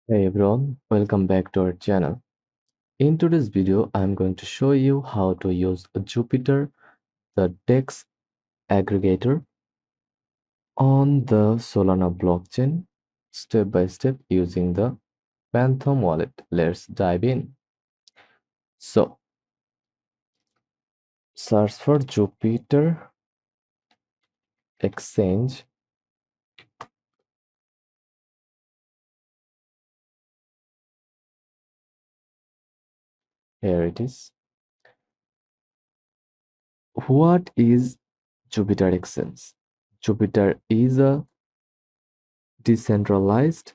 Hey everyone, welcome back to our channel. In today's video, I'm going to show you how to use Jupiter, the DEX aggregator on the Solana blockchain, step by step using the Phantom wallet. Let's dive in. So, search for Jupiter Exchange. Here it is. What is Jupiter Exchange? Jupiter is a decentralized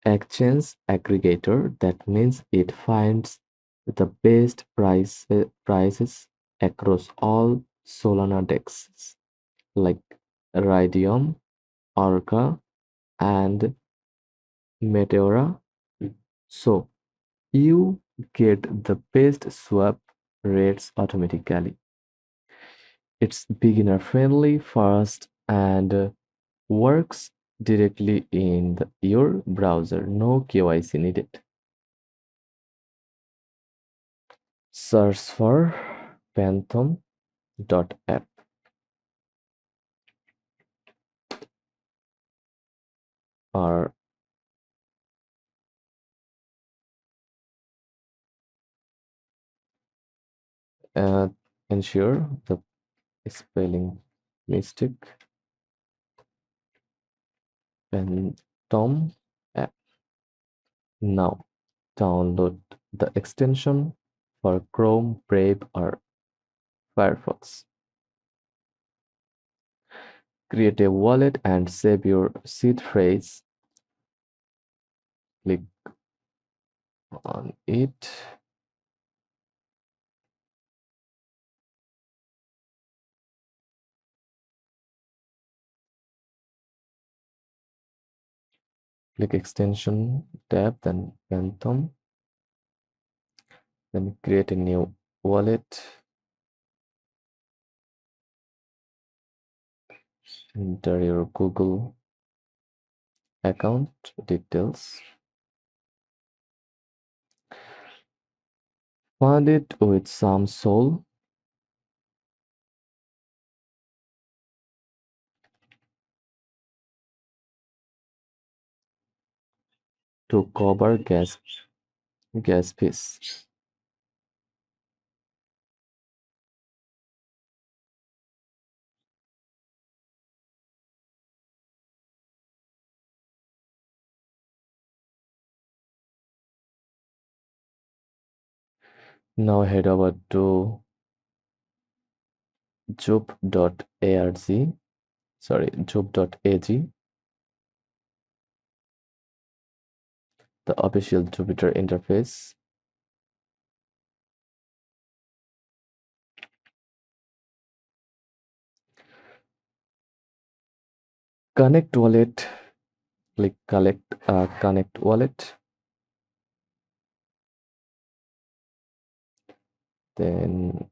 exchange aggregator. That means it finds the best prices across all Solana DEXs like Rhodium, Orca, and Meteora. So you get the best swap rates automatically. It's beginner friendly, fast, and works directly in your browser. No KYC needed. Search for Phantom.app or uh, ensure the spelling mistake. Phantom app. Now download the extension for Chrome, Brave, or Firefox. Create a wallet and save your seed phrase. Click on it. Click extension tab, then Phantom. Then create a new wallet. Enter your Google account details. Fund it with some Sol. To cover gas fees. Now head over to jup.ag, the official Jupiter interface. Connect wallet. Click connect wallet. Then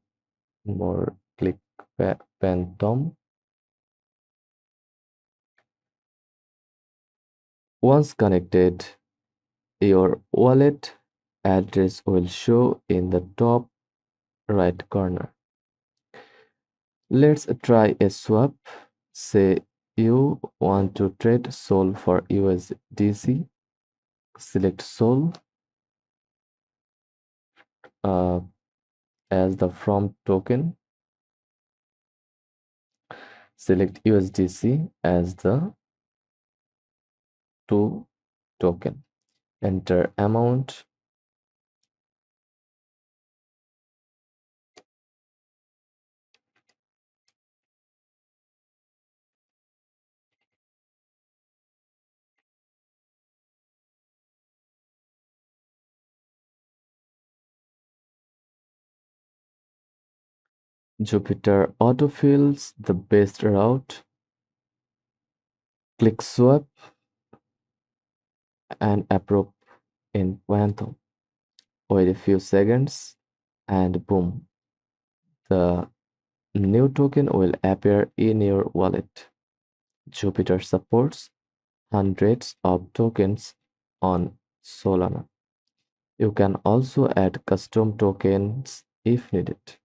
more click Phantom. Once connected, your wallet address will show in the top right corner. Let's try a swap. Say you want to trade Sol for USDC. Select Sol uh, as the from token. Select USDC as the to token. Enter amount. Jupiter autofills the best route. Click swap and approve in Phantom. Wait a few seconds and boom, the new token will appear in your wallet. Jupiter supports hundreds of tokens on Solana. You can also add custom tokens if needed.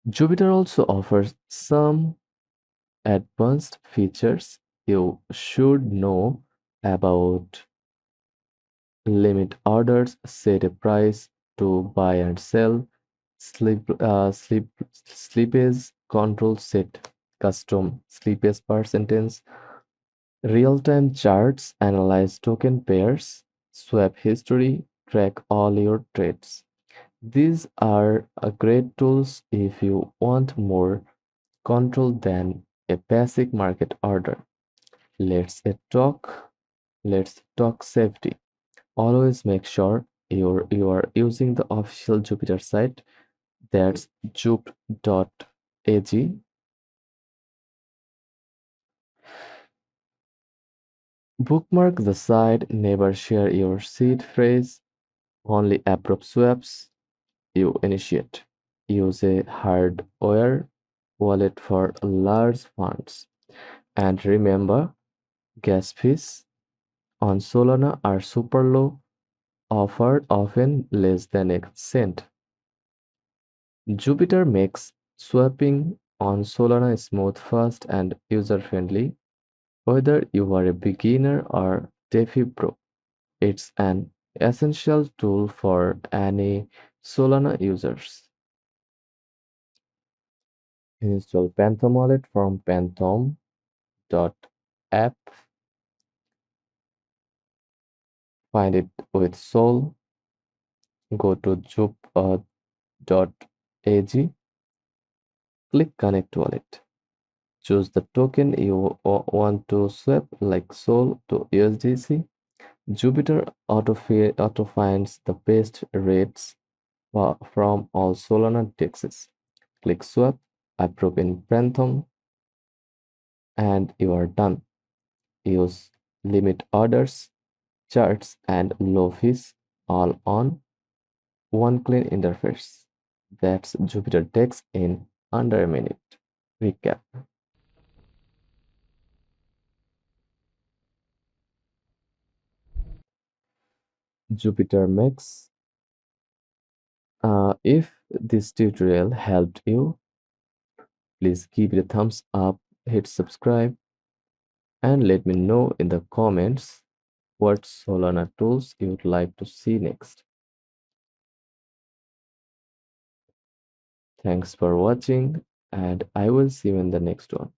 Jupiter also offers some advanced features you should know about: limit orders, set a price to buy and sell, slippage control, set custom slippage percentage, real-time charts, analyze token pairs, swap history, track all your trades. These are great tools if you want more control than a basic market order. Let's talk safety. Always make sure you are using the official Jupiter site. That's jup.ag. Bookmark the site, never share your seed phrase, only approve swaps you initiate. Use a hardware wallet for large funds. And remember, gas fees on Solana are super low, offered often less than a cent. Jupiter makes swapping on Solana smooth, fast, and user-friendly. Whether you are a beginner or DeFi pro, it's an essential tool for any Solana users. Install Phantom Wallet from phantom.app. Find it with Sol. Go to jup.ag. Click Connect Wallet. Choose the token you want to swap, like Sol to USDC. Jupiter auto finds the best rates from all Solana DEXs. Click Swap, approve in Phantom, and you are done. Use limit orders, charts, and low fees all on one clean interface. That's Jupiter DEX in under a minute. Recap. Jupiter Max. If this tutorial helped you, please give it a thumbs up, hit subscribe, and let me know in the comments what Solana tools you'd like to see next. Thanks for watching, and I will see you in the next one.